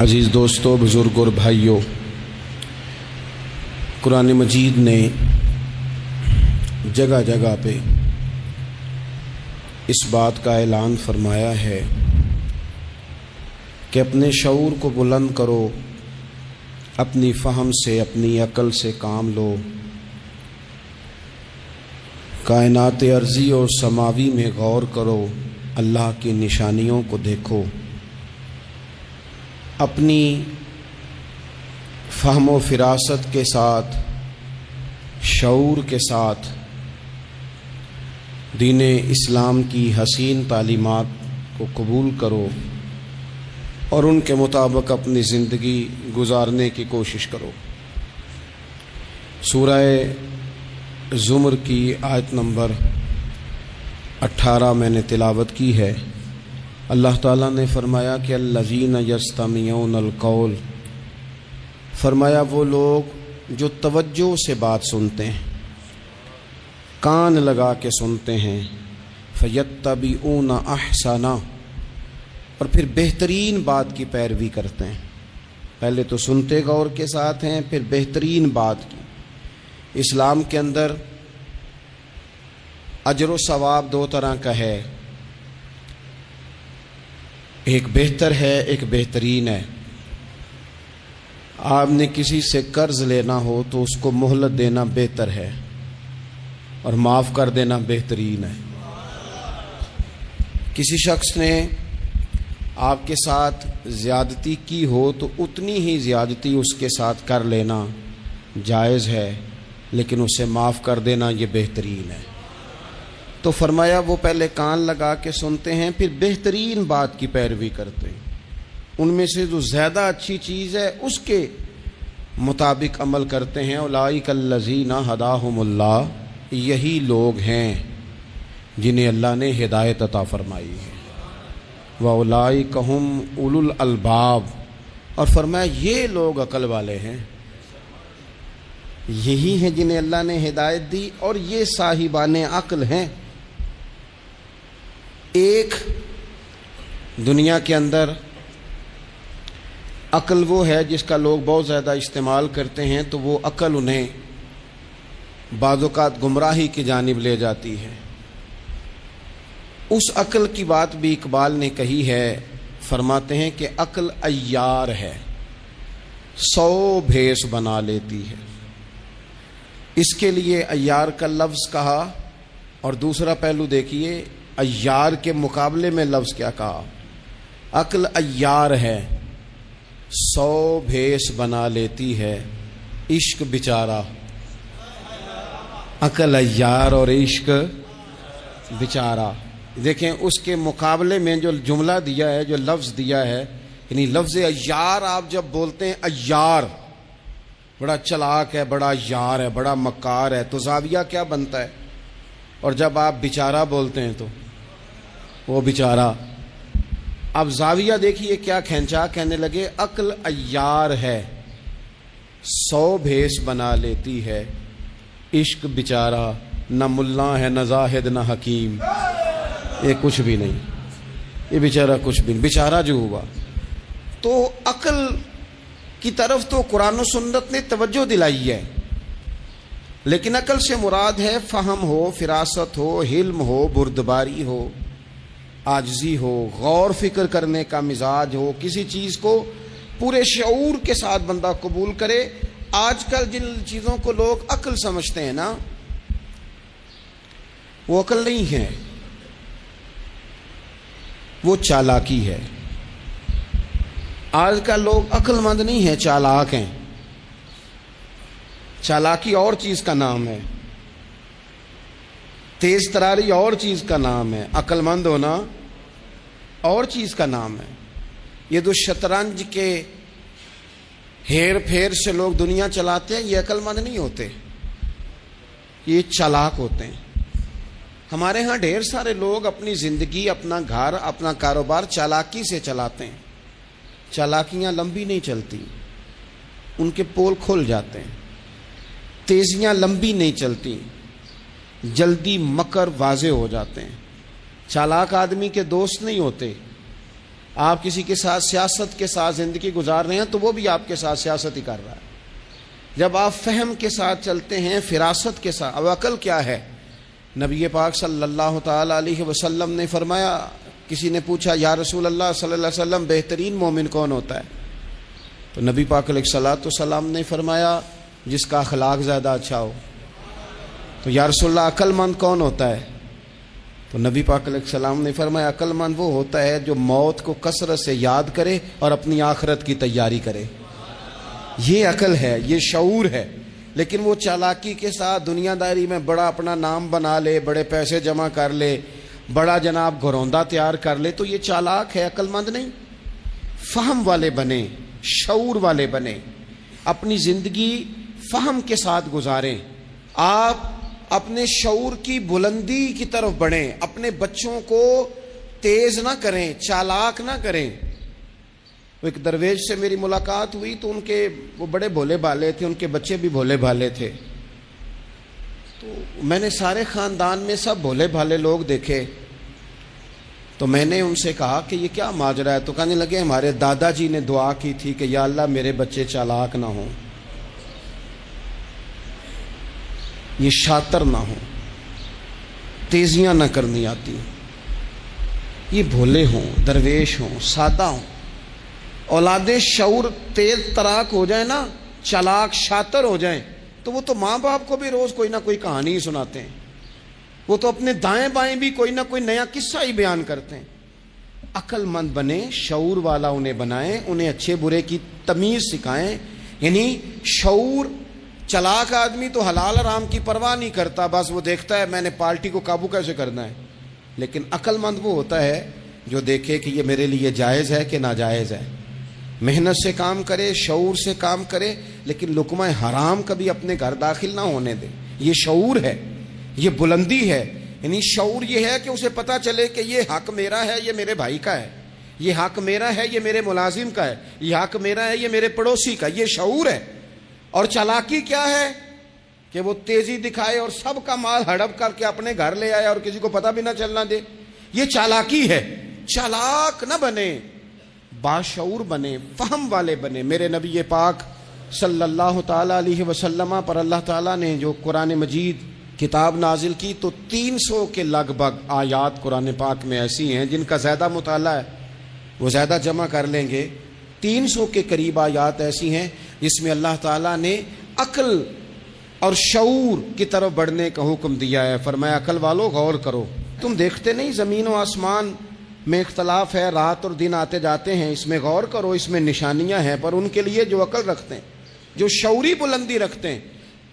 عزیز دوستو، بزرگ اور بھائیوں، قرآن مجید نے جگہ جگہ پہ اس بات کا اعلان فرمایا ہے کہ اپنے شعور کو بلند کرو، اپنی فہم سے، اپنی عقل سے کام لو، کائنات ارضی اور سماوی میں غور کرو، اللہ کی نشانیوں کو دیکھو، اپنی فہم و فراست کے ساتھ، شعور کے ساتھ دین اسلام کی حسین تعلیمات کو قبول کرو اور ان کے مطابق اپنی زندگی گزارنے کی کوشش کرو۔ سورہ زمر کی آیت نمبر 18 میں نے تلاوت کی ہے۔ اللہ تعالیٰ نے فرمایا کہ الذین یستمعون القول، فرمایا وہ لوگ جو توجہ سے بات سنتے ہیں، کان لگا کے سنتے ہیں، فیتبعون احسنہ، اور پھر بہترین بات کی پیروی کرتے ہیں۔ پہلے تو سنتے غور کے ساتھ ہیں، پھر بہترین بات کی۔ اسلام کے اندر اجر و ثواب دو طرح کا ہے، ایک بہتر ہے، ایک بہترین ہے۔ آپ نے کسی سے قرض لینا ہو تو اس کو مہلت دینا بہتر ہے اور معاف کر دینا بہترین ہے۔ کسی شخص نے آپ کے ساتھ زیادتی کی ہو تو اتنی ہی زیادتی اس کے ساتھ کر لینا جائز ہے، لیکن اسے معاف کر دینا یہ بہترین ہے۔ تو فرمایا وہ پہلے کان لگا کے سنتے ہیں، پھر بہترین بات کی پیروی کرتے ہیں، ان میں سے جو زیادہ اچھی چیز ہے اس کے مطابق عمل کرتے ہیں۔ اولئک الذین ھداھم اللہ، یہی لوگ ہیں جنہیں اللہ نے ہدایت عطا فرمائی ہے۔ واولئک ھم اولو الالباب، اور فرمایا یہ لوگ عقل والے ہیں، یہی ہیں جنہیں اللہ نے ہدایت دی اور یہ صاحبان عقل ہیں۔ ایک دنیا کے اندر عقل وہ ہے جس کا لوگ بہت زیادہ استعمال کرتے ہیں، تو وہ عقل انہیں بعض اوقات گمراہی کی جانب لے جاتی ہے۔ اس عقل کی بات بھی اقبال نے کہی ہے، فرماتے ہیں کہ عقل عیار ہے، 100 بھیس بنا لیتی ہے۔ اس کے لیے عیار کا لفظ کہا، اور دوسرا پہلو دیکھیے عیار کے مقابلے میں لفظ کیا کہا۔ عقل عیار ہے، 100 بھیس بنا لیتی ہے، عشق بیچارہ۔ عقل عیار اور عشق بیچارہ، دیکھیں اس کے مقابلے میں جو جملہ دیا ہے، جو لفظ دیا ہے، یعنی لفظ عیار آپ جب بولتے ہیں عیار بڑا چلاک ہے، بڑا یار ہے، بڑا مکار ہے، تو زاویہ کیا بنتا ہے؟ اور جب آپ بیچارہ بولتے ہیں تو وہ بیچارہ۔ اب زاویہ دیکھیے کیا کھینچا، کہنے لگے عقل عیار ہے، 100 بھیس بنا لیتی ہے، عشق بیچارہ، نہ ملا ہے، نہ زاہد، نہ حکیم، یہ کچھ بھی نہیں، یہ بیچارہ کچھ بھی نہیں، بیچارہ جو ہوا۔ تو عقل کی طرف تو قرآن و سنت نے توجہ دلائی ہے، لیکن عقل سے مراد ہے فہم ہو، فراست ہو، حلم ہو، بردباری ہو، عاجزی ہو، غور فکر کرنے کا مزاج ہو، کسی چیز کو پورے شعور کے ساتھ بندہ قبول کرے۔ آج کل جن چیزوں کو لوگ عقل سمجھتے ہیں نا، وہ عقل نہیں ہے، وہ چالاکی ہے۔ آج کل لوگ عقل مند نہیں ہیں، چالاک ہیں۔ چالاکی اور چیز کا نام ہے، تیز تراری اور چیز کا نام ہے، عقل مند ہونا اور چیز کا نام ہے۔ یہ جو شطرنج کے ہیر پھیر سے لوگ دنیا چلاتے ہیں، یہ عقل مند نہیں ہوتے، یہ چالاک ہوتے ہیں۔ ہمارے ہاں ڈھیر سارے لوگ اپنی زندگی، اپنا گھر، اپنا کاروبار چالاکی سے چلاتے ہیں۔ چالاکیاں لمبی نہیں چلتی، ان کے پول کھل جاتے ہیں۔ تیزیاں لمبی نہیں چلتی، جلدی مکر واضح ہو جاتے ہیں۔ چالاک آدمی کے دوست نہیں ہوتے، آپ کسی کے ساتھ سیاست کے ساتھ زندگی گزار رہے ہیں تو وہ بھی آپ کے ساتھ سیاست ہی کر رہا ہے. جب آپ فہم کے ساتھ چلتے ہیں، فراست کے ساتھ. اب عقل کیا ہے؟ نبی پاک صلی اللہ تعالی علیہ وسلم نے فرمایا، کسی نے پوچھا یا رسول اللہ صلی اللہ علیہ وسلم بہترین مومن کون ہوتا ہے؟ تو نبی پاک علیہ الصلوۃ والسلام نے فرمایا جس کا اخلاق زیادہ اچھا ہو. تو یا رسول اللہ عقل مند کون ہوتا ہے؟ تو نبی پاک علیہ السلام نے فرمایا عقل مند وہ ہوتا ہے جو موت کو کثرت سے یاد کرے اور اپنی آخرت کی تیاری کرے. یہ عقل ہے، یہ شعور ہے. لیکن وہ چالاکی کے ساتھ دنیا داری میں بڑا اپنا نام بنا لے، بڑے پیسے جمع کر لے، بڑا جناب گھروندہ تیار کر لے، تو یہ چالاک ہے، عقل مند نہیں. فہم والے بنے، شعور والے بنے، اپنی زندگی فہم کے ساتھ گزاریں. آپ اپنے شعور کی بلندی کی طرف بڑھیں، اپنے بچوں کو تیز نہ کریں، چالاک نہ کریں. ایک درویش سے میری ملاقات ہوئی تو وہ بڑے بھولے بھالے تھے، ان کے بچے بھی بھولے بھالے تھے. تو میں نے سارے خاندان میں سب بھولے بھالے لوگ دیکھے. تو میں نے ان سے کہا کہ یہ کیا ماجرا ہے؟ تو کہنے لگے ہمارے دادا جی نے دعا کی تھی کہ یا اللہ میرے بچے چالاک نہ ہوں، یہ شاطر نہ ہوں، تیزیاں نہ کرنی آتی، یہ بھولے ہوں، درویش ہوں، سادہ ہوں. اولاد شعور تیز تراک ہو جائیں نا، چالاک شاطر ہو جائیں، تو وہ تو ماں باپ کو بھی روز کوئی نہ کوئی کہانی ہی سناتے ہیں. وہ تو اپنے دائیں بائیں بھی کوئی نہ کوئی نیا قصہ ہی بیان کرتے ہیں. عقل مند بنے، شعور والا انہیں بنائیں، انہیں اچھے برے کی تمیز سکھائیں. یعنی شعور، چلاک آدمی تو حلال حرام کی پرواہ نہیں کرتا، بس وہ دیکھتا ہے میں نے پارٹی کو قابو کیسے کرنا ہے. لیکن عقل مند وہ ہوتا ہے جو دیکھے کہ یہ میرے لیے جائز ہے کہ ناجائز ہے، محنت سے کام کرے، شعور سے کام کرے، لیکن لقمہ حرام کبھی اپنے گھر داخل نہ ہونے دے. یہ شعور ہے، یہ بلندی ہے. یعنی شعور یہ ہے کہ اسے پتہ چلے کہ یہ حق میرا ہے، یہ میرے بھائی کا ہے، یہ حق میرا ہے، یہ میرے ملازم کا ہے، یہ حق میرا ہے، یہ میرے پڑوسی کا. یہ شعور ہے. اور چالاکی کیا ہے؟ کہ وہ تیزی دکھائے اور سب کا مال ہڑپ کر کے اپنے گھر لے آئے اور کسی کو پتہ بھی نہ چلنا دے. یہ چالاکی ہے. چالاک نہ بنے، باشعور بنے، فہم والے بنے. میرے نبی پاک صلی اللہ تعالی علیہ وسلم پر اللہ تعالیٰ نے جو قرآن مجید کتاب نازل کی تو 300 کے لگ بھگ آیات قرآن پاک میں ایسی ہیں جن کا زیادہ مطالعہ ہے وہ زیادہ جمع کر لیں گے. 300 کے قریب آیات ایسی ہیں جس میں اللہ تعالیٰ نے عقل اور شعور کی طرف بڑھنے کا حکم دیا ہے. فرمایا عقل والو غور کرو، تم دیکھتے نہیں زمین و آسمان میں اختلاف ہے، رات اور دن آتے جاتے ہیں، اس میں غور کرو، اس میں نشانیاں ہیں. پر ان کے لیے جو عقل رکھتے ہیں، جو شعوری بلندی رکھتے ہیں،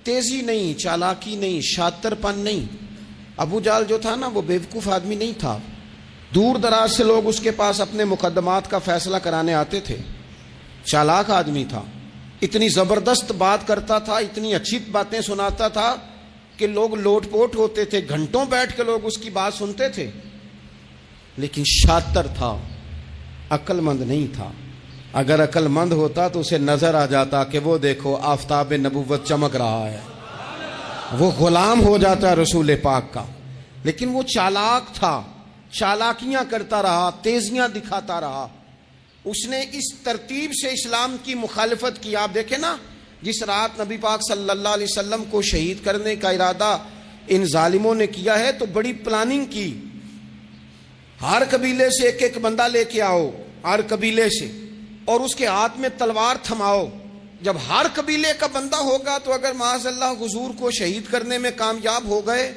تیزی نہیں، چالاکی نہیں، شاطر پن نہیں. ابو جال جو تھا نا وہ بیوقوف آدمی نہیں تھا. دور دراز سے لوگ اس کے پاس اپنے مقدمات کا فیصلہ کرانے آتے تھے. چالاک آدمی تھا، اتنی زبردست بات کرتا تھا، اتنی اچھی باتیں سناتا تھا کہ لوگ لوٹ پوٹ ہوتے تھے، گھنٹوں بیٹھ کے لوگ اس کی بات سنتے تھے. لیکن شاطر تھا، عقل مند نہیں تھا. اگر عقل مند ہوتا تو اسے نظر آ جاتا کہ وہ دیکھو آفتاب نبوت چمک رہا ہے، وہ غلام ہو جاتا رسول پاک کا. لیکن وہ چالاک تھا، چالاکیاں کرتا رہا، تیزیاں دکھاتا رہا. اس نے اس ترتیب سے اسلام کی مخالفت کی. آپ دیکھیں نا، جس رات نبی پاک صلی اللہ علیہ وسلم کو شہید کرنے کا ارادہ ان ظالموں نے کیا ہے تو بڑی پلاننگ کی. ہر قبیلے سے ایک ایک بندہ لے کے آؤ، ہر قبیلے سے، اور اس کے ہاتھ میں تلوار تھماؤ. جب ہر قبیلے کا بندہ ہوگا تو اگر معاذ اللہ حضور کو شہید کرنے میں کامیاب ہو گئے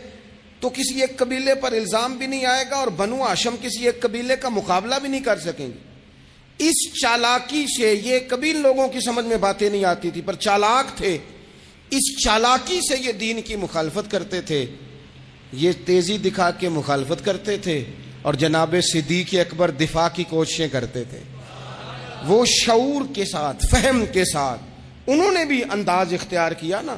تو کسی ایک قبیلے پر الزام بھی نہیں آئے گا اور بنو ہاشم کسی ایک قبیلے کا مقابلہ بھی نہیں کر سکیں گے. اس چالاکی سے، یہ کبھی لوگوں کی سمجھ میں باتیں نہیں آتی تھی پر چالاک تھے، اس چالاکی سے یہ دین کی مخالفت کرتے تھے. یہ تیزی دکھا کے مخالفت کرتے تھے اور جناب صدیق اکبر دفاع کی کوششیں کرتے تھے. وہ شعور کے ساتھ، فہم کے ساتھ انہوں نے بھی انداز اختیار کیا نا.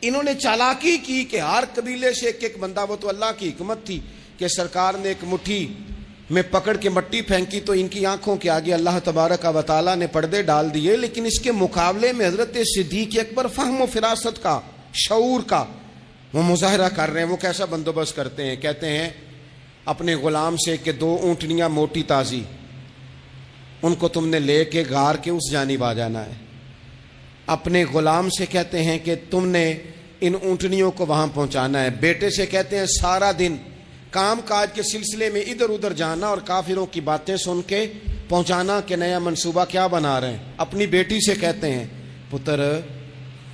انہوں نے چالاکی کی کہ ہر قبیلے سے ایک ایک بندہ. وہ تو اللہ کی حکمت تھی کہ سرکار نے ایک مٹھی میں پکڑ کے مٹی پھینکی تو ان کی آنکھوں کے آگے اللہ تبارک و تعالیٰ نے پردے ڈال دیے. لیکن اس کے مقابلے میں حضرت صدیق اکبر فہم و فراست کا، شعور کا وہ مظاہرہ کر رہے ہیں. وہ کیسا بندوبست کرتے ہیں؟ کہتے ہیں اپنے غلام سے کہ 2 اونٹنیاں موٹی تازی ان کو تم نے لے کے غار کے اس جانب آ جانا ہے. اپنے غلام سے کہتے ہیں کہ تم نے ان اونٹنیوں کو وہاں پہنچانا ہے. بیٹے سے کہتے ہیں سارا دن کام کاج کے سلسلے میں ادھر ادھر جانا اور کافروں کی باتیں سن کے پہنچانا کہ نیا منصوبہ کیا بنا رہے ہیں. اپنی بیٹی سے کہتے ہیں پتر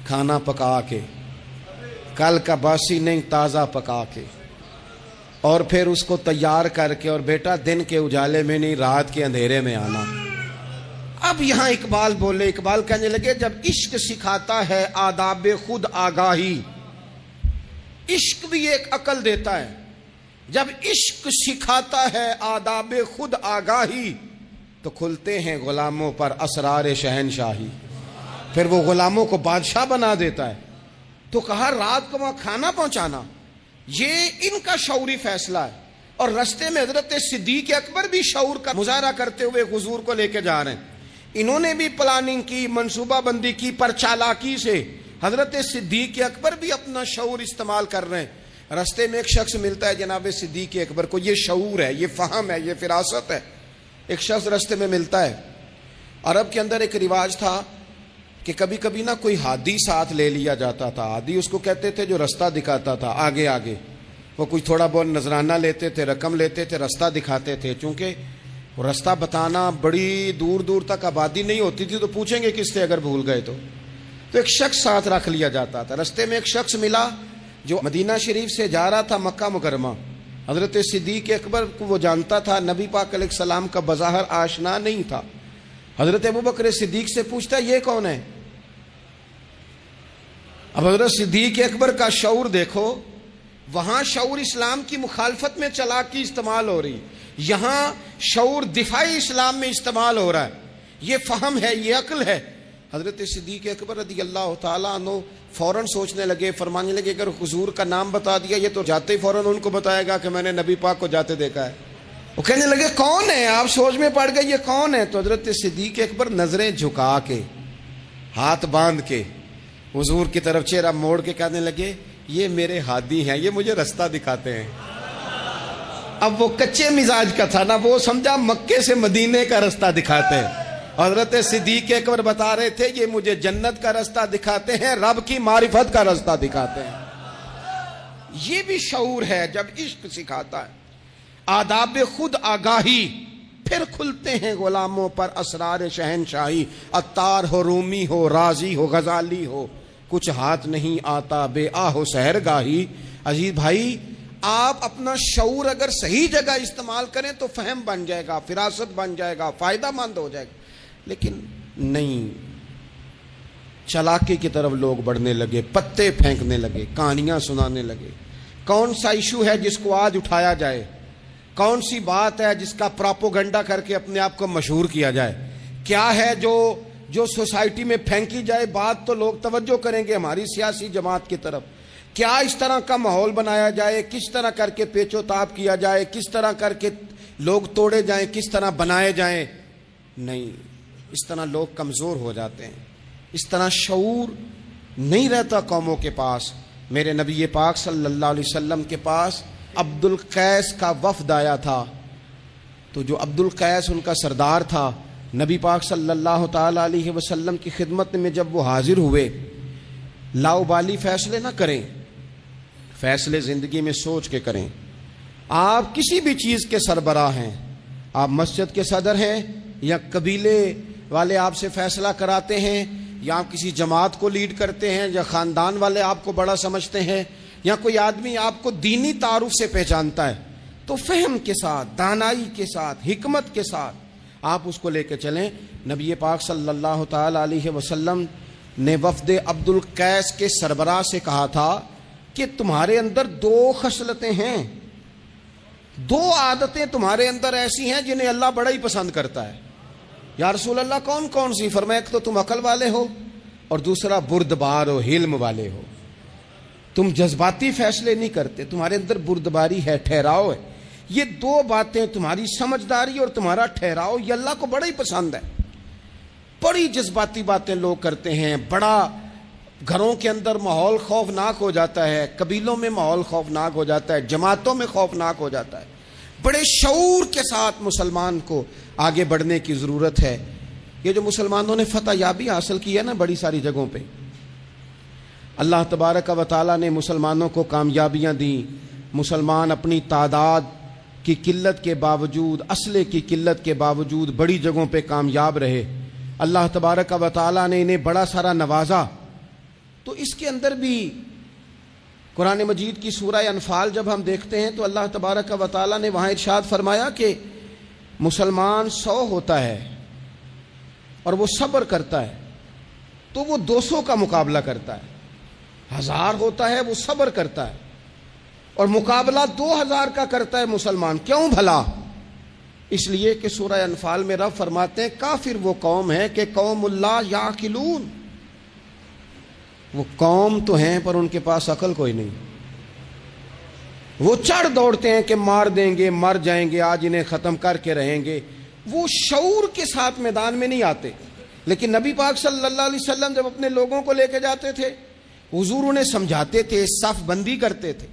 کھانا پکا کے، کل کا باسی نہیں تازہ پکا کے، اور پھر اس کو تیار کر کے، اور بیٹا دن کے اجالے میں نہیں رات کے اندھیرے میں آنا. اب یہاں اقبال بولے، اقبال کہنے لگے جب عشق سکھاتا ہے آداب خود آگاہی، عشق بھی ایک عقل دیتا ہے. جب عشق سکھاتا ہے آداب خود آگاہی تو کھلتے ہیں غلاموں پر اسرار شہنشاہی. پھر وہ غلاموں کو بادشاہ بنا دیتا ہے. تو کہا رات کو وہاں کھانا پہنچانا یہ ان کا شعوری فیصلہ ہے. اور رستے میں حضرت صدیق اکبر بھی شعور کا مظاہرہ کرتے ہوئے حضور کو لے کے جا رہے ہیں. انہوں نے بھی پلاننگ کی، منصوبہ بندی کی، پر چالاکی سے حضرت صدیق اکبر بھی اپنا شعور استعمال کر رہے ہیں. رستے میں ایک شخص ملتا ہے جناب صدیق اکبر کو، یہ شعور ہے، یہ فہم ہے، یہ فراست ہے. ایک شخص رستے میں ملتا ہے. عرب کے اندر ایک رواج تھا کہ کبھی کبھی نا کوئی ہادی ساتھ لے لیا جاتا تھا. ہادی اس کو کہتے تھے جو رستہ دکھاتا تھا آگے آگے. وہ کوئی تھوڑا بہت نذرانہ لیتے تھے، رقم لیتے تھے، رستہ دکھاتے تھے. چونکہ رستہ بتانا بڑی دور دور تک آبادی نہیں ہوتی تھی تو پوچھیں گے کس سے اگر بھول گئے تو ایک شخص ساتھ رکھ لیا جاتا تھا. رستے میں ایک شخص ملا جو مدینہ شریف سے جا رہا تھا مکہ مکرمہ. حضرت صدیق اکبر کو وہ جانتا تھا، نبی پاک علیہ السلام کا بظاہر آشنا نہیں تھا. حضرت ابوبکر صدیق سے پوچھتا ہے یہ کون ہے؟ اب حضرت صدیق اکبر کا شعور دیکھو، وہاں شعور اسلام کی مخالفت میں چلاکی استعمال ہو رہی، یہاں شعور دفاعی اسلام میں استعمال ہو رہا ہے. یہ فہم ہے، یہ عقل ہے. حضرت صدیق اکبر رضی اللہ تعالیٰ عنہ فوراً سوچنے لگے، فرمانے لگے اگر حضور کا نام بتا دیا یہ تو جاتے ہی فوراً ان کو بتائے گا کہ میں نے نبی پاک کو جاتے دیکھا ہے. وہ کہنے لگے کون ہے؟ آپ سوچ میں پڑ گئے یہ کون ہے؟ تو حضرت صدیق اکبر نظریں جھکا کے، ہاتھ باندھ کے حضور کی طرف چہرہ موڑ کے کہنے لگے یہ میرے ہادی ہیں، یہ مجھے رستہ دکھاتے ہیں. اب وہ کچے مزاج کا تھا نا، وہ سمجھا مکے سے مدینے کا رستہ دکھاتے ہیں. حضرت صدیق اکبر بتا رہے تھے یہ مجھے جنت کا رستہ دکھاتے ہیں، رب کی معرفت کا رستہ دکھاتے ہیں. یہ بھی شعور ہے جب عشق سکھاتا ہے آداب خود آگاہی. پھر کھلتے ہیں غلاموں پر اسرار شہنشاہی. عطار ہو، رومی ہو، رازی ہو، غزالی ہو، کچھ ہاتھ نہیں آتا بے آہ و سحرگاہی. عزیز بھائی آپ اپنا شعور اگر صحیح جگہ استعمال کریں تو فہم بن جائے گا، فراست بن جائے گا، فائدہ مند ہو جائے گا. لیکن نہیں، چلاکی کی طرف لوگ بڑھنے لگے، پتے پھینکنے لگے، کہانیاں سنانے لگے. کون سا ایشو ہے جس کو آج اٹھایا جائے؟ کون سی بات ہے جس کا پراپوگنڈا کر کے اپنے آپ کو مشہور کیا جائے؟ کیا ہے جو سوسائٹی میں پھینکی جائے بات تو لوگ توجہ کریں گے ہماری سیاسی جماعت کی طرف؟ کیا اس طرح کا ماحول بنایا جائے؟ کس طرح کر کے پیچ و تاب کیا جائے؟ کس طرح کر کے لوگ توڑے جائیں؟ کس طرح بنائے جائیں؟ نہیں، اس طرح لوگ کمزور ہو جاتے ہیں. اس طرح شعور نہیں رہتا قوموں کے پاس. میرے نبی پاک صلی اللہ علیہ وسلم کے پاس عبد القیس کا وفد آیا تھا. تو جو عبد القیس ان کا سردار تھا، نبی پاک صلی اللہ تعالی علیہ وسلم کی خدمت میں جب وہ حاضر ہوئے، لاؤبالی فیصلے نہ کریں، فیصلے زندگی میں سوچ کے کریں. آپ کسی بھی چیز کے سربراہ ہیں، آپ مسجد کے صدر ہیں یا قبیلے والے آپ سے فیصلہ کراتے ہیں، یا آپ کسی جماعت کو لیڈ کرتے ہیں، یا خاندان والے آپ کو بڑا سمجھتے ہیں، یا کوئی آدمی آپ کو دینی تعارف سے پہچانتا ہے، تو فہم کے ساتھ، دانائی کے ساتھ، حکمت کے ساتھ آپ اس کو لے کے چلیں. نبی پاک صلی اللہ تعالی علیہ وسلم نے وفد عبد القیس کے سربراہ سے کہا تھا کہ تمہارے اندر 2 خصلتیں ہیں، 2 عادتیں تمہارے اندر ایسی ہیں جنہیں اللہ بڑا ہی پسند کرتا ہے. یا رسول اللہ کون کون سی؟ فرمایا کہ تو تم عقل والے ہو، اور دوسرا بردبار ہو، حلم والے ہو. تم جذباتی فیصلے نہیں کرتے، تمہارے اندر بردباری ہے، ٹھہراؤ ہے. یہ 2 باتیں، تمہاری سمجھداری اور تمہارا ٹھہراؤ، یہ اللہ کو بڑا ہی پسند ہے. بڑی جذباتی باتیں لوگ کرتے ہیں، بڑا گھروں کے اندر ماحول خوفناک ہو جاتا ہے، قبیلوں میں ماحول خوفناک ہو جاتا ہے، جماعتوں میں خوفناک ہو جاتا ہے. بڑے شعور کے ساتھ مسلمان کو آگے بڑھنے کی ضرورت ہے۔ یہ جو مسلمانوں نے فتح یابی حاصل کی ہے نا بڑی ساری جگہوں پہ، اللہ تبارک و تعالیٰ نے مسلمانوں کو کامیابیاں دیں۔ مسلمان اپنی تعداد کی قلت کے باوجود، اسلحے کی قلت کے باوجود بڑی جگہوں پہ کامیاب رہے۔ اللہ تبارک و تعالیٰ نے انہیں بڑا سارا نوازا۔ تو اس کے اندر بھی قرآن مجید کی سورہ انفال جب ہم دیکھتے ہیں تو اللہ تبارک و تعالیٰ نے وہاں ارشاد فرمایا کہ مسلمان 100 ہوتا ہے اور وہ صبر کرتا ہے تو وہ 200 کا مقابلہ کرتا ہے۔ 1000 ہوتا ہے وہ صبر کرتا ہے اور مقابلہ 2000 کا کرتا ہے مسلمان۔ کیوں بھلا؟ اس لیے کہ سورہ انفال میں رب فرماتے ہیں کافر وہ قوم ہے کہ قوم اللہ یعقلون، وہ قوم تو ہیں پر ان کے پاس عقل کوئی نہیں۔ وہ چڑھ دوڑتے ہیں کہ مار دیں گے، مر جائیں گے، آج انہیں ختم کر کے رہیں گے۔ وہ شعور کے ساتھ میدان میں نہیں آتے۔ لیکن نبی پاک صلی اللہ علیہ وسلم جب اپنے لوگوں کو لے کے جاتے تھے، حضور انہیں سمجھاتے تھے، صف بندی کرتے تھے۔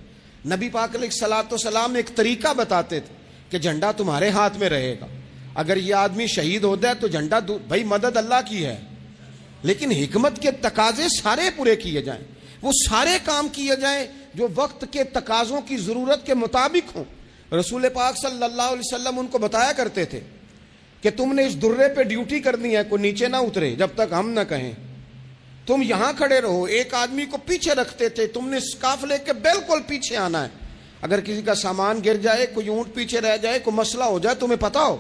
نبی پاک علیہ الصلوۃ والسلام ایک طریقہ بتاتے تھے کہ جھنڈا تمہارے ہاتھ میں رہے گا، اگر یہ آدمی شہید ہو جائے تو جھنڈا بھائی مدد اللہ کی ہے، لیکن حکمت کے تقاضے سارے پورے کیے جائیں، وہ سارے کام کیے جائیں جو وقت کے تقاضوں کی ضرورت کے مطابق ہوں۔ رسول پاک صلی اللہ علیہ وسلم ان کو بتایا کرتے تھے کہ تم نے اس درے پہ ڈیوٹی کرنی ہے، کوئی نیچے نہ اترے جب تک ہم نہ کہیں، تم یہاں کھڑے رہو۔ ایک آدمی کو پیچھے رکھتے تھے، تم نے قافلے کے بالکل پیچھے آنا ہے، اگر کسی کا سامان گر جائے، کوئی اونٹ پیچھے رہ جائے، کوئی مسئلہ ہو جائے، تمہیں پتا ہو۔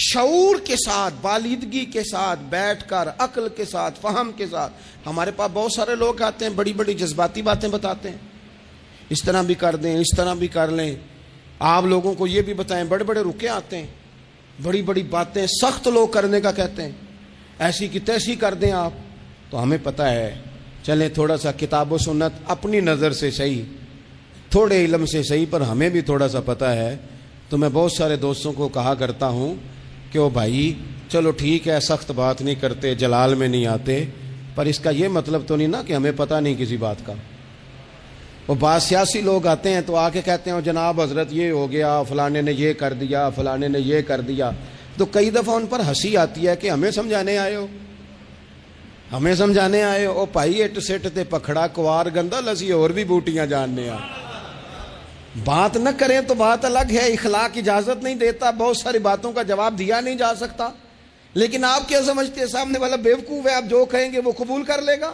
شعور کے ساتھ، بالیدگی کے ساتھ بیٹھ کر، عقل کے ساتھ، فہم کے ساتھ۔ ہمارے پاس بہت سارے لوگ آتے ہیں، بڑی بڑی جذباتی باتیں بتاتے ہیں، اس طرح بھی کر دیں، اس طرح بھی کر لیں، آپ لوگوں کو یہ بھی بتائیں۔ بڑے بڑے رکے آتے ہیں، بڑی بڑی باتیں سخت لوگ کرنے کا کہتے ہیں، ایسی کی تیسی کر دیں آپ۔ تو ہمیں پتہ ہے، چلیں تھوڑا سا کتاب و سنت اپنی نظر سے صحیح، تھوڑے علم سے صحیح، پر ہمیں بھی تھوڑا سا پتہ ہے۔ تو میں بہت سارے دوستوں کو کہا کرتا ہوں کہ او بھائی چلو ٹھیک ہے، سخت بات نہیں کرتے، جلال میں نہیں آتے، پر اس کا یہ مطلب تو نہیں نا کہ ہمیں پتہ نہیں کسی بات کا۔ وہ بعض سیاسی لوگ آتے ہیں تو آ کے کہتے ہیں جناب حضرت یہ ہو گیا، فلانے نے یہ کر دیا، فلانے نے یہ کر دیا، تو کئی دفعہ ان پر ہنسی آتی ہے کہ ہمیں سمجھانے آئے ہو، ہمیں سمجھانے آئے ہو۔ او پائی اٹ سٹ تے پکھڑا کوار گندا لسی اور بھی بوٹیاں جاننے آ۔ بات نہ کریں تو بات الگ ہے، اخلاق اجازت نہیں دیتا، بہت ساری باتوں کا جواب دیا نہیں جا سکتا، لیکن آپ کیا سمجھتے ہیں سامنے والا بیوقوف ہے، آپ جو کہیں گے وہ قبول کر لے گا؟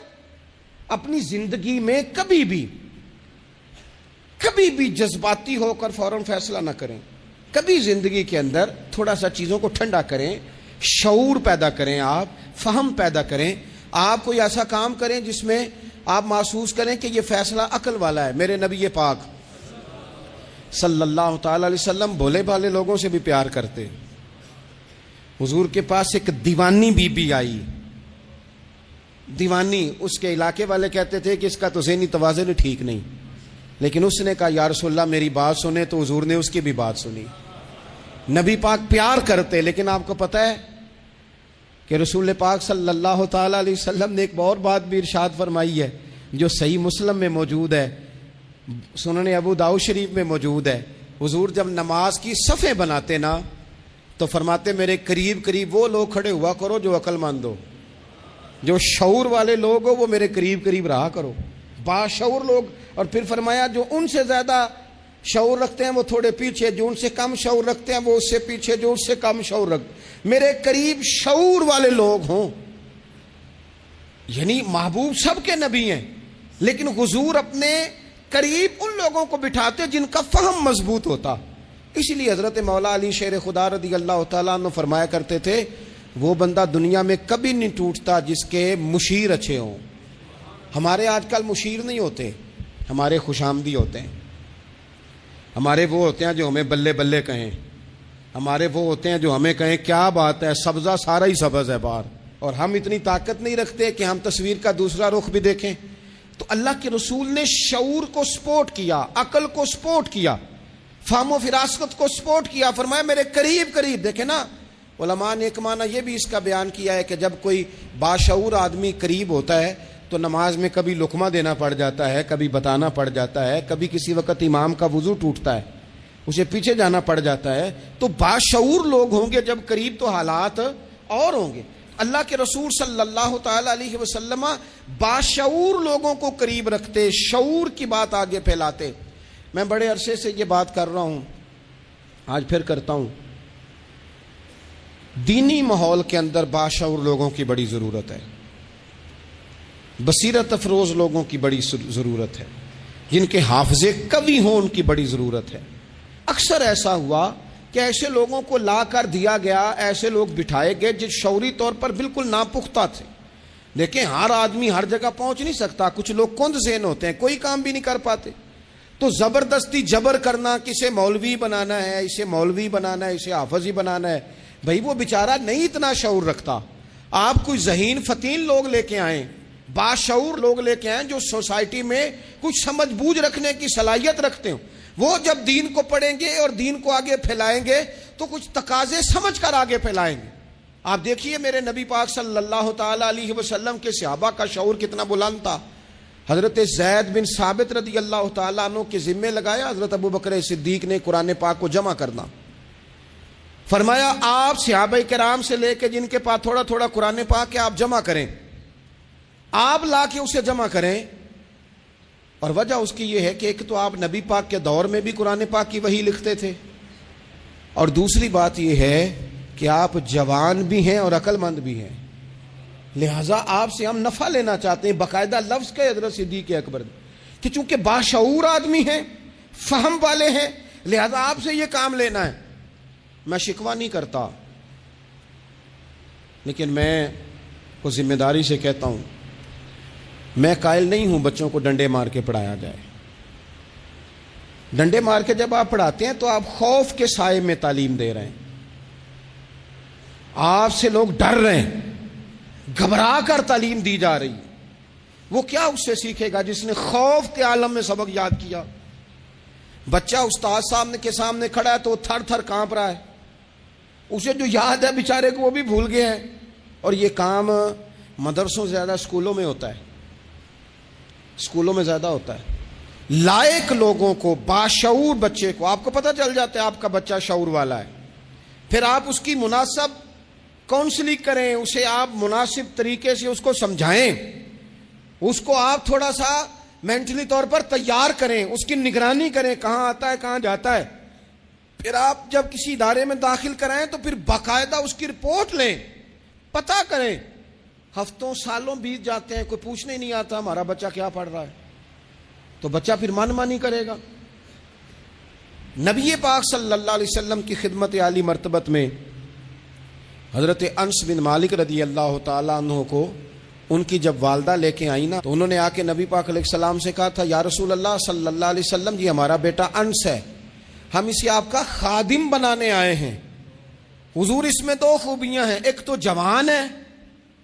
اپنی زندگی میں کبھی بھی جذباتی ہو کر فوراً فیصلہ نہ کریں، کبھی زندگی کے اندر تھوڑا سا چیزوں کو ٹھنڈا کریں، شعور پیدا کریں، آپ فہم پیدا کریں، آپ کوئی ایسا کام کریں جس میں آپ محسوس کریں کہ یہ فیصلہ عقل والا ہے۔ میرے نبی پاک صلی اللہ تعالی علیہ وسلم بھولے بھالے لوگوں سے بھی پیار کرتے۔ حضور کے پاس ایک دیوانی بی بی آئی، دیوانی، اس کے علاقے والے کہتے تھے کہ اس کا تو ذہنی توازن ٹھیک نہیں، لیکن اس نے کہا یا رسول اللہ میری بات سنیں، تو حضور نے اس کی بھی بات سنی۔ نبی پاک پیار کرتے، لیکن آپ کو پتہ ہے کہ رسول پاک صلی اللہ تعالی علیہ وسلم نے ایک اور بات بھی ارشاد فرمائی ہے جو صحیح مسلم میں موجود ہے، سنن ابو داؤد شریف میں موجود ہے۔ حضور جب نماز کی صفیں بناتے نا تو فرماتے میرے قریب قریب وہ لوگ کھڑے ہوا کرو جو عقل مند ہو، جو شعور والے لوگ ہو وہ میرے قریب قریب رہا کرو، باشعور لوگ۔ اور پھر فرمایا جو ان سے زیادہ شعور رکھتے ہیں وہ تھوڑے پیچھے، جو ان سے کم شعور رکھتے ہیں وہ اس سے پیچھے، جو اس سے کم شعور رکھتے، میرے قریب شعور والے لوگ ہوں۔ یعنی محبوب سب کے نبی ہیں، لیکن حضور اپنے قریب ان لوگوں کو بٹھاتے جن کا فہم مضبوط ہوتا۔ اسی لیے حضرت مولا علی شیر خدا رضی اللہ تعالیٰ عنہ فرمایا کرتے تھے وہ بندہ دنیا میں کبھی نہیں ٹوٹتا جس کے مشیر اچھے ہوں۔ ہمارے آج کل مشیر نہیں ہوتے، ہمارے خوش آمدی ہوتے ہیں، ہمارے وہ ہوتے ہیں جو ہمیں بلے بلے کہیں، ہمارے وہ ہوتے ہیں جو ہمیں کہیں کیا بات ہے، سبزہ سارا ہی سبز ہے باہر، اور ہم اتنی طاقت نہیں رکھتے کہ ہم تصویر کا دوسرا رخ بھی دیکھیں۔ تو اللہ کے رسول نے شعور کو سپورٹ کیا، عقل کو سپورٹ کیا، فہم و فراست کو سپورٹ کیا، فرمایا میرے قریب قریب۔ دیکھیں نا علماء نے ایک معنی یہ بھی اس کا بیان کیا ہے کہ جب کوئی باشعور آدمی قریب ہوتا ہے تو نماز میں کبھی لقمہ دینا پڑ جاتا ہے، کبھی بتانا پڑ جاتا ہے، کبھی کسی وقت امام کا وضو ٹوٹتا ہے، اسے پیچھے جانا پڑ جاتا ہے. تو باشعور لوگ ہوں گے جب قریب تو حالات اور ہوں گے. اللہ کے رسول صلی اللہ تعالی علیہ وسلم باشعور لوگوں کو قریب رکھتے, شعور کی بات آگے پھیلاتے. میں بڑے عرصے سے یہ بات کر رہا ہوں, آج پھر کرتا ہوں. دینی ماحول کے اندر باشعور لوگوں کی بڑی ضرورت ہے, بصیرت افروز لوگوں کی بڑی ضرورت ہے, جن کے حافظے قوی ہوں ان کی بڑی ضرورت ہے. اکثر ایسا ہوا کہ ایسے لوگوں کو لا کر دیا گیا, ایسے لوگ بٹھائے گئے جو شعوری طور پر بالکل ناپختہ تھے. دیکھیں ہر آدمی ہر جگہ پہنچ نہیں سکتا, کچھ لوگ کند ذہن ہوتے ہیں, کوئی کام بھی نہیں کر پاتے. تو زبردستی جبر کرنا, کسے مولوی بنانا ہے, اسے مولوی بنانا ہے, اسے حافظ ہی بنانا ہے, بھائی وہ بیچارہ نہیں اتنا شعور رکھتا. آپ کوئی ذہین فتین لوگ لے کے آئیں, باشعور لوگ لے کے آئیں جو سوسائٹی میں کچھ سمجھ بوجھ رکھنے کی صلاحیت رکھتے ہوں. وہ جب دین کو پڑھیں گے اور دین کو آگے پھیلائیں گے تو کچھ تقاضے سمجھ کر آگے پھیلائیں گے. آپ دیکھیے میرے نبی پاک صلی اللہ تعالی علیہ وسلم کے صحابہ کا شعور کتنا بلند تھا. حضرت زید بن ثابت رضی اللہ تعالیٰ عنہ کے ذمے لگایا حضرت ابو بکر صدیق نے قرآن پاک کو جمع کرنا. فرمایا آپ صحابہ کرام سے لے کے جن کے پاس تھوڑا تھوڑا قرآن پاک ہے آپ جمع کریں, آپ لا کے اسے جمع کریں. اور وجہ اس کی یہ ہے کہ ایک تو آپ نبی پاک کے دور میں بھی قرآن پاک کی وحی لکھتے تھے, اور دوسری بات یہ ہے کہ آپ جوان بھی ہیں اور عقل مند بھی ہیں, لہٰذا آپ سے ہم نفع لینا چاہتے ہیں. باقاعدہ لفظ کے حضرت صدیق اکبر کہ چونکہ باشعور آدمی ہیں, فہم والے ہیں, لہذا آپ سے یہ کام لینا ہے. میں شکوہ نہیں کرتا, لیکن میں کو ذمہ داری سے کہتا ہوں, میں قائل نہیں ہوں بچوں کو ڈنڈے مار کے پڑھایا جائے. ڈنڈے مار کے جب آپ پڑھاتے ہیں تو آپ خوف کے سائے میں تعلیم دے رہے ہیں. آپ سے لوگ ڈر رہے ہیں, گھبرا کر تعلیم دی جا رہی. وہ کیا اس سے سیکھے گا جس نے خوف کے عالم میں سبق یاد کیا؟ بچہ استاد صاحب کے سامنے کھڑا ہے تو وہ تھر تھر کانپ رہا ہے, اسے جو یاد ہے بیچارے کو وہ بھی بھول گئے ہیں. اور یہ کام مدرسوں سے زیادہ اسکولوں میں ہوتا ہے, اسکولوں میں زیادہ ہوتا ہے. لائق لوگوں کو, باشعور بچے کو آپ کو پتہ چل جاتا ہے آپ کا بچہ شعور والا ہے, پھر آپ اس کی مناسب کاؤنسلنگ کریں, اسے آپ مناسب طریقے سے اس کو سمجھائیں, اس کو آپ تھوڑا سا مینٹلی طور پر تیار کریں, اس کی نگرانی کریں کہاں آتا ہے کہاں جاتا ہے. پھر آپ جب کسی ادارے میں داخل کرائیں تو پھر باقاعدہ اس کی رپورٹ لیں, پتہ کریں. ہفتوں سالوں بیت جاتے ہیں, کوئی پوچھنے ہی نہیں آتا ہمارا بچہ کیا پڑھ رہا ہے, تو بچہ پھر من مانی کرے گا. نبی پاک صلی اللہ علیہ وسلم کی خدمت عالی مرتبت میں حضرت انس بن مالک رضی اللہ تعالیٰ عنہ کو ان کی جب والدہ لے کے آئی نا, تو انہوں نے آ کے نبی پاک علیہ السلام سے کہا تھا یا رسول اللہ صلی اللہ علیہ وسلم, یہ ہمارا بیٹا انس ہے, ہم اسے آپ کا خادم بنانے آئے ہیں. حضور اس میں دو خوبیاں ہیں, ایک تو جوان ہے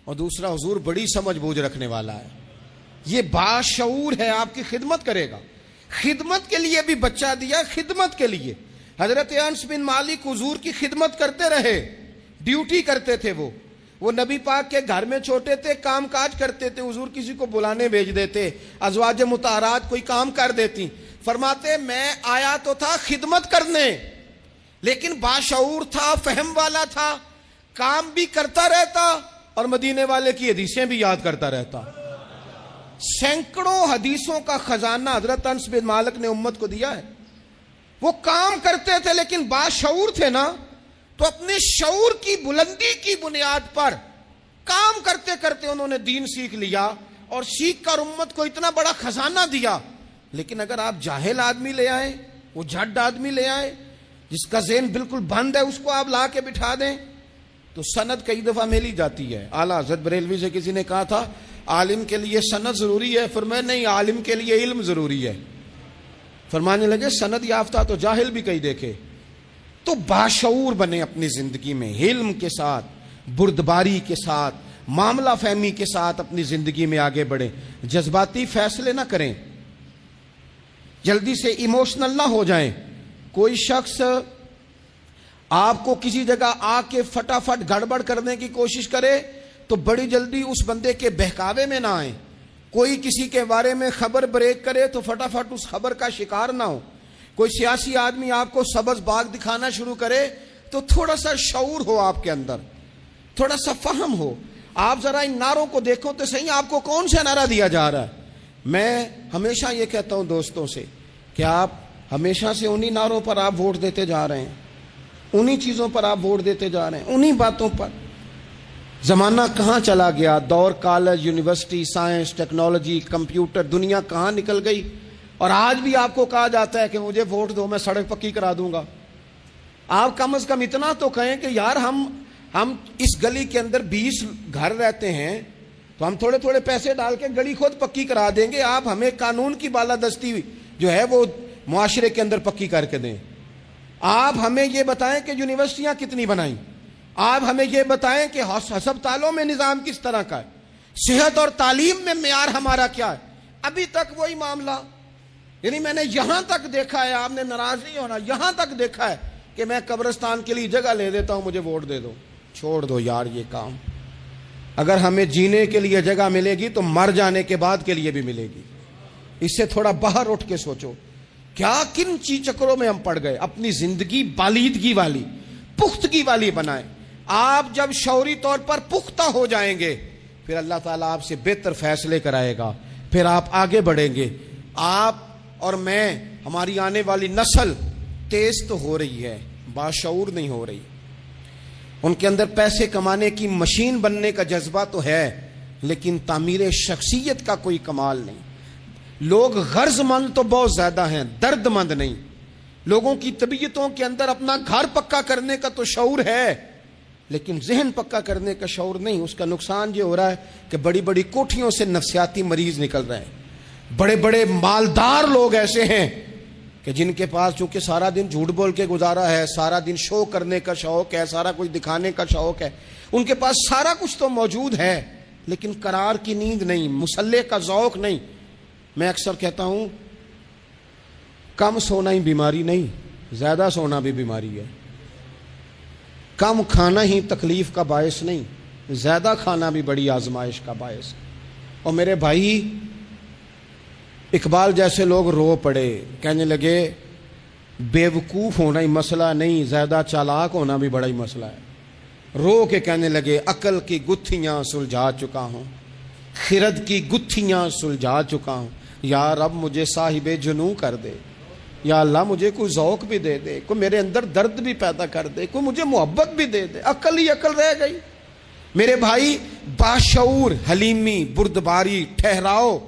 اور دوسرا حضور بڑی سمجھ بوجھ رکھنے والا ہے, یہ باشعور ہے, آپ کی خدمت کرے گا. خدمت کے لیے بھی بچہ دیا, خدمت کے لیے. حضرت انس بن مالک حضور کی خدمت کرتے رہے, ڈیوٹی کرتے تھے. وہ نبی پاک کے گھر میں چھوٹے تھے, کام کاج کرتے تھے, حضور کسی کو بلانے بھیج دیتے, ازواج مطہرات کوئی کام کر دیتی. فرماتے میں آیا تو تھا خدمت کرنے, لیکن باشعور تھا, فہم والا تھا, کام بھی کرتا رہتا اور مدینے والے کی حدیثیں بھی یاد کرتا رہتا. سینکڑوں حدیثوں کا خزانہ حضرت انس بن مالک نے امت کو دیا ہے. وہ کام کرتے تھے لیکن باشعور تھے نا, تو اپنے شعور کی بلندی کی بنیاد پر کام کرتے کرتے انہوں نے دین سیکھ لیا اور سیکھ کر امت کو اتنا بڑا خزانہ دیا. لیکن اگر آپ جاہل آدمی لے آئیں, وہ جھڈ آدمی لے آئیں جس کا ذہن بالکل بند ہے, اس کو آپ لا کے بٹھا دیں تو سند کئی دفعہ ملی جاتی ہے. اعلیٰ حضرت بریلوی سے کسی نے کہا تھا عالم کے لیے سند ضروری ہے, فرمایا نہیں, عالم کے لیے علم ضروری ہے. فرمانے لگے سند یافتہ تو جاہل بھی کئی دیکھے. تو باشعور بنے اپنی زندگی میں, علم کے ساتھ, بردباری کے ساتھ, معاملہ فہمی کے ساتھ اپنی زندگی میں آگے بڑھیں. جذباتی فیصلے نہ کریں, جلدی سے ایموشنل نہ ہو جائیں. کوئی شخص آپ کو کسی جگہ آ کے فٹافٹ گڑبڑ کرنے کی کوشش کرے تو بڑی جلدی اس بندے کے بہکاوے میں نہ آئیں. کوئی کسی کے بارے میں خبر بریک کرے تو فٹافٹ اس خبر کا شکار نہ ہو. کوئی سیاسی آدمی آپ کو سبز باغ دکھانا شروع کرے تو تھوڑا سا شعور ہو آپ کے اندر، تھوڑا سا فہم ہو. آپ ذرا ان نعروں کو دیکھو تو صحیح، آپ کو کون سا نعرہ دیا جا رہا ہے. میں ہمیشہ یہ کہتا ہوں دوستوں سے کہ آپ ہمیشہ سے انہی نعروں پر آپ ووٹ دیتے جا رہے ہیں، انہی چیزوں پر آپ ووٹ دیتے جا رہے ہیں، انہی باتوں پر. زمانہ کہاں چلا گیا، دور college, university, science, technology, computer, دنیا کہاں نکل گئی. اور آج بھی آپ کو کہا جاتا ہے کہ مجھے ووٹ دو، میں سڑک پکی کرا دوں گا. آپ کم از کم اتنا تو کہیں کہ یار ہم اس گلی کے اندر 20 گھر رہتے ہیں تو ہم تھوڑے تھوڑے پیسے ڈال کے گلی خود پکی کرا دیں گے. آپ ہمیں قانون کی بالادستی جو ہے وہ معاشرے کے اندر پکی کر کے دیں. آپ ہمیں یہ بتائیں کہ یونیورسٹیاں کتنی بنائیں، آپ ہمیں یہ بتائیں کہ ہسپتالوں میں نظام کس طرح کا ہے، صحت اور تعلیم میں معیار ہمارا کیا ہے. ابھی تک وہی معاملہ، یعنی میں نے یہاں تک دیکھا ہے، آپ نے ناراض نہیں ہونا، یہاں تک دیکھا ہے کہ میں قبرستان کے لیے جگہ لے دیتا ہوں، مجھے ووٹ دے دو. چھوڑ دو یار یہ کام. اگر ہمیں جینے کے لیے جگہ ملے گی تو مر جانے کے بعد کے لیے بھی ملے گی. اس سے تھوڑا باہر اٹھ کے سوچو کیا کن چکروں میں ہم پڑ گئے. اپنی زندگی بالیدگی والی، پختگی والی بنائیں. آپ جب شعوری طور پر پختہ ہو جائیں گے پھر اللہ تعالیٰ آپ سے بہتر فیصلے کرائے گا، پھر آپ آگے بڑھیں گے. آپ اور میں، ہماری آنے والی نسل تیز تو ہو رہی ہے، باشعور نہیں ہو رہی. ان کے اندر پیسے کمانے کی مشین بننے کا جذبہ تو ہے لیکن تعمیر شخصیت کا کوئی کمال نہیں. لوگ غرض مند تو بہت زیادہ ہیں، درد مند نہیں. لوگوں کی طبیعتوں کے اندر اپنا گھر پکا کرنے کا تو شعور ہے لیکن ذہن پکا کرنے کا شعور نہیں. اس کا نقصان یہ ہو رہا ہے کہ بڑی بڑی کوٹھیوں سے نفسیاتی مریض نکل رہے ہیں. بڑے بڑے مالدار لوگ ایسے ہیں کہ جن کے پاس چونکہ سارا دن جھوٹ بول کے گزارا ہے، سارا دن شو کرنے کا شوق ہے، سارا کچھ دکھانے کا شوق ہے، ان کے پاس سارا کچھ تو موجود ہے لیکن قرار کی نیند نہیں، مسلح کا ذوق نہیں. میں اکثر کہتا ہوں کم سونا ہی بیماری نہیں، زیادہ سونا بھی بیماری ہے. کم کھانا ہی تکلیف کا باعث نہیں، زیادہ کھانا بھی بڑی آزمائش کا باعث. اور میرے بھائی، اقبال جیسے لوگ رو پڑے، کہنے لگے بیوقوف ہونا ہی مسئلہ نہیں، زیادہ چالاک ہونا بھی بڑا ہی مسئلہ ہے. رو کے کہنے لگے عقل کی گتھیاں سلجھا چکا ہوں، خرد کی گتھیاں سلجھا چکا ہوں. یا رب مجھے صاحب جنوں کر دے، یا اللہ مجھے کوئی ذوق بھی دے دے، کوئی میرے اندر درد بھی پیدا کر دے، کوئی مجھے محبت بھی دے دے. عقل ہی عقل رہ گئی. میرے بھائی، باشعور، حلیمی، بردباری، ٹھہراؤ،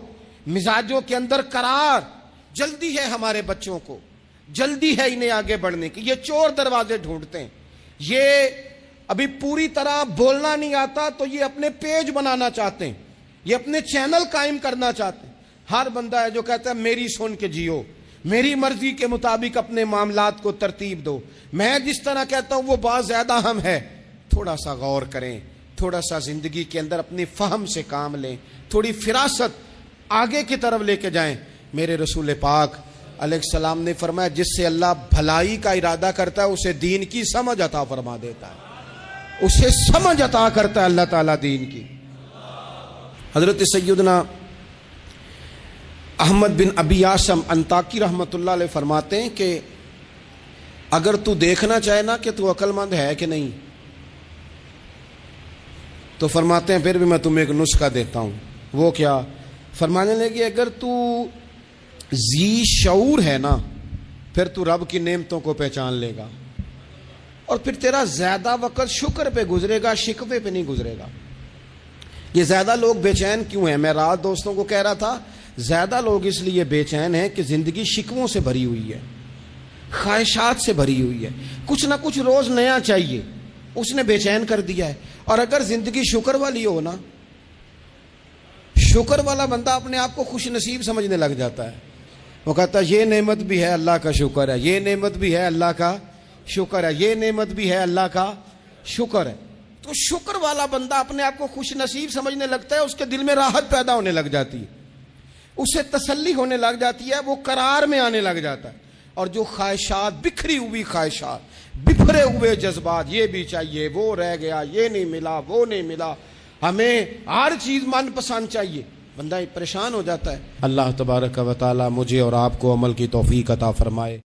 مزاجوں کے اندر قرار. جلدی ہے ہمارے بچوں کو، جلدی ہے انہیں آگے بڑھنے کی. یہ چور دروازے ڈھونڈتے ہیں، یہ ابھی پوری طرح بولنا نہیں آتا تو یہ اپنے پیج بنانا چاہتے ہیں، یہ اپنے چینل قائم کرنا چاہتے ہیں. ہر بندہ ہے جو کہتا ہے میری سن کے جیو، میری مرضی کے مطابق اپنے معاملات کو ترتیب دو، میں جس طرح کہتا ہوں وہ بات زیادہ اہم ہے. تھوڑا سا غور کریں، تھوڑا سا زندگی کے اندر اپنی فہم سے کام لیں، تھوڑی فراست آگے کی طرف لے کے جائیں. میرے رسول پاک علیہ السلام نے فرمایا جس سے اللہ بھلائی کا ارادہ کرتا ہے اسے دین کی سمجھ عطا فرما دیتا ہے، اسے سمجھ عطا کرتا ہے اللہ تعالیٰ دین کی. حضرت سیدنا احمد بن ابی عاصم انطاکی رحمۃ اللہ علیہ فرماتے ہیں کہ اگر تو دیکھنا چاہے نا کہ تو عقل مند ہے کہ نہیں، تو فرماتے ہیں پھر بھی میں تمہیں ایک نسخہ دیتا ہوں. وہ کیا؟ فرمانے لگے اگر تو ذی شعور ہے نا پھر تو رب کی نعمتوں کو پہچان لے گا اور پھر تیرا زیادہ وقت شکر پہ گزرے گا، شکوے پہ نہیں گزرے گا. یہ زیادہ لوگ بے چین کیوں ہیں؟ میں رات دوستوں کو کہہ رہا تھا زیادہ لوگ اس لیے بے چین ہیں کہ زندگی شکووں سے بھری ہوئی ہے، خواہشات سے بھری ہوئی ہے، کچھ نہ کچھ روز نیا چاہیے، اس نے بے چین کر دیا ہے. اور اگر زندگی شکر والی ہو نا، شکر والا بندہ اپنے آپ کو خوش نصیب سمجھنے لگ جاتا ہے. وہ کہتا ہے یہ نعمت بھی ہے اللہ کا شکر ہے، یہ نعمت بھی ہے اللہ کا شکر ہے، یہ نعمت بھی ہے اللہ کا شکر ہے. تو شکر والا بندہ اپنے آپ کو خوش نصیب سمجھنے لگتا ہے، اس کے دل میں راحت پیدا ہونے لگ جاتی ہے، اسے تسلی ہونے لگ جاتی ہے، وہ قرار میں آنے لگ جاتا ہے. اور جو خواہشات، بکھری ہوئی خواہشات، بکھرے ہوئے جذبات، یہ بھی چاہیے، وہ رہ گیا، یہ نہیں ملا، وہ نہیں ملا، ہمیں ہر چیز من پسند چاہیے، بندہ پریشان ہو جاتا ہے. اللہ تبارک و تعالی مجھے اور آپ کو عمل کی توفیق عطا فرمائے.